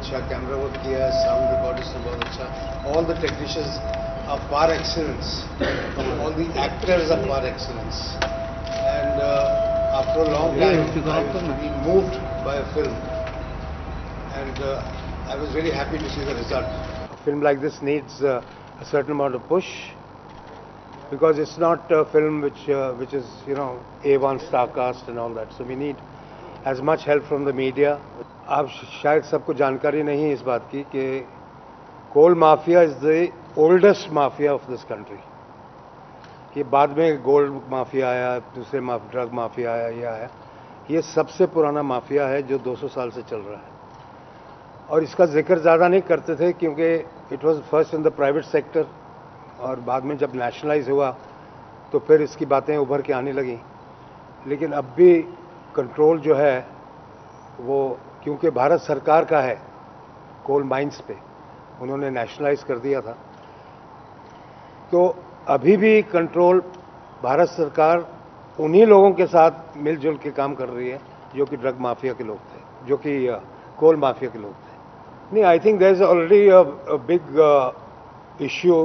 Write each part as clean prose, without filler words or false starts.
अच्छा, camera work किया, sound recordist ने बहुत अच्छा, all the technicians are par excellence, all the actors are par excellence, and after a long time I was being moved by a film, and I was really happy to see the result. A film like this needs a certain amount of push, because it's not a film which is, you know, A1 star cast and all that, so we need as much help from the media. आप शायद सबको जानकारी नहीं है इस बात की कि coal mafia is the oldest mafia of this country. ये बाद में गोल्ड माफिया आया, दूसरे ड्रग माफिया आया, ये आया. ये सबसे पुराना माफिया है जो 200 साल से चल रहा है. और इसका जिक्र ज़्यादा नहीं करते थे क्योंकि it was first in the private sector, और बाद में जब नेशनलाइज हुआ तो फिर इसकी बातें उभर के आने लगी. लेकिन अब भी कंट्रोल जो है वो, क्योंकि भारत सरकार का है, कोल माइंस पे उन्होंने नेशनलाइज कर दिया था, तो अभी भी कंट्रोल भारत सरकार उन्हीं लोगों के साथ मिलजुल के काम कर रही है जो कि ड्रग माफिया के लोग थे, जो कि कोल माफिया के लोग थे. नहीं, I think there is already a big issue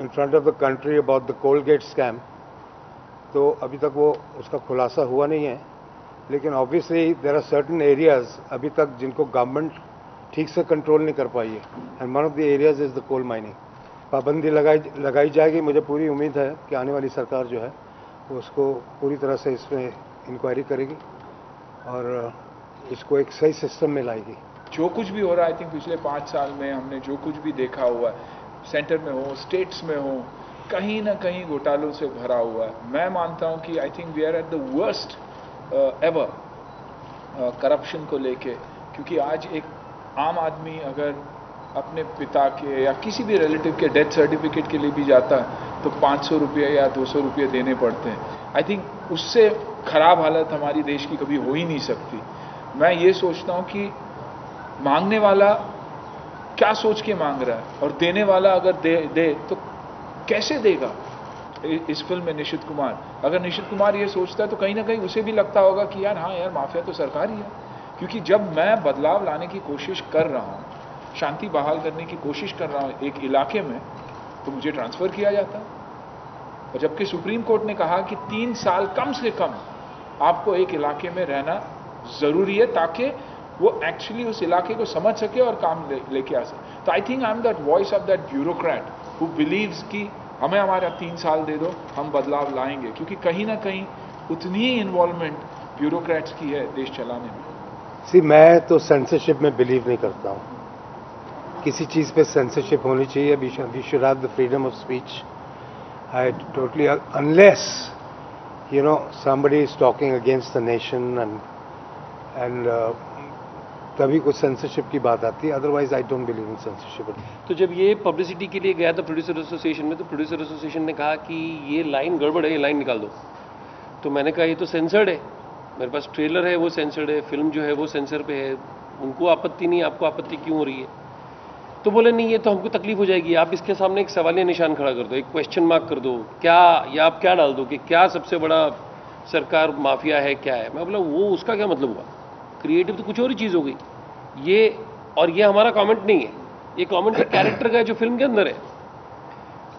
in front of the country about the Colgate scam. तो अभी तक वो उसका खुलासा हुआ नहीं है, लेकिन obviously there are certain areas अभी तक जिनको गवर्नमेंट ठीक से कंट्रोल नहीं कर पाई है, and one of the areas is the coal mining. पाबंदी लगाई जाएगी. मुझे पूरी उम्मीद है कि आने वाली सरकार जो है वो उसको पूरी तरह से इसमें इंक्वायरी करेगी और इसको एक सही सिस्टम में लाएगी. जो कुछ भी हो रहा है, आई थिंक पिछले 5 साल में हमने जो कुछ भी देखा हुआ है, सेंटर में हो, स्टेट्स में हो, कहीं ना कहीं घोटालों से भरा हुआ है. मैं मानता हूं कि I think we are at the worst ever corruption को लेके, क्योंकि आज एक आम आदमी अगर अपने पिता के या किसी भी रिलेटिव के डेथ सर्टिफिकेट के लिए भी जाता है तो 500 रुपये या 200 रुपये देने पड़ते हैं. आई थिंक उससे खराब हालत हमारी देश की कभी हो ही नहीं सकती. मैं ये सोचता हूं कि मांगने वाला क्या सोच के मांग रहा है, और देने वाला अगर दे तो कैसे देगा. इस फिल्म में निशित कुमार, अगर निशित कुमार ये सोचता है तो कहीं ना कहीं उसे भी लगता होगा कि यार हाँ यार, माफिया तो सरकार ही है. क्योंकि जब मैं बदलाव लाने की कोशिश कर रहा हूं, शांति बहाल करने की कोशिश कर रहा हूं एक इलाके में, तो मुझे ट्रांसफर किया जाता है. और जबकि सुप्रीम कोर्ट ने कहा कि 3 साल कम से कम आपको एक इलाके में रहना जरूरी है ताकि वो एक्चुअली उस इलाके को समझ सके और काम लेके आ सके. तो I think I am that voice of that bureaucrat who believes कि हमें हमारा 3 साल दे दो, हम बदलाव लाएंगे. क्योंकि कहीं ना कहीं उतनी ही इन्वॉल्वमेंट ब्यूरोक्रेट्स की है देश चलाने में. मैं तो सेंसरशिप में बिलीव नहीं करता हूँ. किसी चीज़ पे सेंसरशिप होनी चाहिए. We should have the freedom of speech. I totally, unless you know somebody is talking against the nation and तभी कुछ सेंसरशिप की बात आती है. Otherwise I don't believe in censorship. तो जब ये पब्लिसिटी के लिए गया था प्रोड्यूसर एसोसिएशन में, तो प्रोड्यूसर एसोसिएशन ने कहा कि ये लाइन गड़बड़ है, ये लाइन निकाल दो. तो मैंने कहा ये तो सेंसर्ड है, मेरे पास ट्रेलर है वो सेंसर्ड है, फिल्म जो है वो सेंसर पे है, उनको आपत्ति नहीं, आपको आपत्ति क्यों हो रही है. तो बोले नहीं, ये तो हमको तकलीफ हो जाएगी, आप इसके सामने एक सवालिया निशान खड़ा कर दो, एक क्वेश्चन मार्क कर दो, क्या या आप क्या डाल दो कि क्या सबसे बड़ा सरकार माफिया है, क्या है. मैं बोला वो उसका क्या मतलब हुआ, क्रिएटिव तो कुछ और ही चीज़ हो गई ये. और ये हमारा कमेंट नहीं है, ये कमेंट एक कैरेक्टर का है जो फिल्म के अंदर है.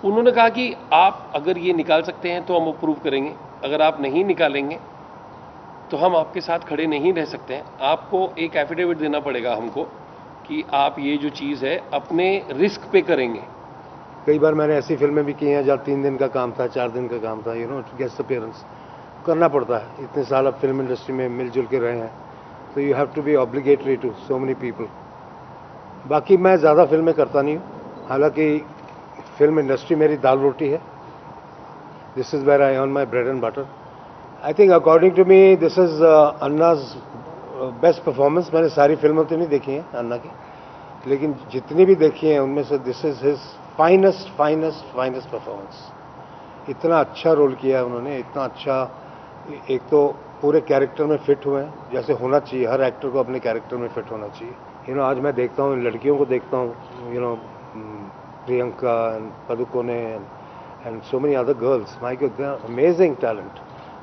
उन्होंने कहा कि आप अगर ये निकाल सकते हैं तो हम अप्रूव करेंगे, अगर आप नहीं निकालेंगे तो हम आपके साथ खड़े नहीं रह सकते हैं. आपको एक एफिडेविट देना पड़ेगा हमको कि आप ये जो चीज़ है अपने रिस्क पे करेंगे. कई बार मैंने ऐसी फिल्में भी की हैं जहाँ 3 दिन का काम था, 4 दिन का काम था, यू नो, गेस्ट अपीयरेंस करना पड़ता है. इतने साल अब फिल्म इंडस्ट्री में मिलजुल के रहे हैं, तो you have to be obligatory to so many people. बाकी मैं ज़्यादा फिल्में करता नहीं हूँ, हालांकि फिल्म इंडस्ट्री मेरी दाल रोटी है. This is where I earn my bread and butter. I think according to me this is Anna's best performance. मैंने सारी फिल्में तो नहीं देखी हैं अन्ना की, लेकिन जितनी भी देखी हैं उनमें से this is his finest performance. इतना अच्छा रोल किया है उन्होंने, इतना अच्छा. एक तो पूरे कैरेक्टर में फिट हुए हैं जैसे होना चाहिए, हर एक्टर को अपने कैरेक्टर में फिट होना चाहिए. यू नो, आज मैं देखता हूँ लड़कियों को देखता हूँ, you know, Priyanka and Padukone and so many other girls, my god they are amazing talent.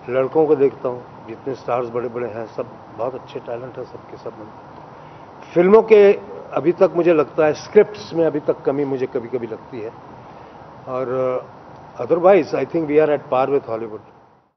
लड़कों को देखता हूँ, जितने स्टार्स बड़े बड़े हैं सब बहुत अच्छे टैलेंट है सबके सब. फिल्मों के अभी तक मुझे लगता है स्क्रिप्ट्स में अभी तक कमी मुझे कभी कभी लगती है, और otherwise I think we are at par with Hollywood.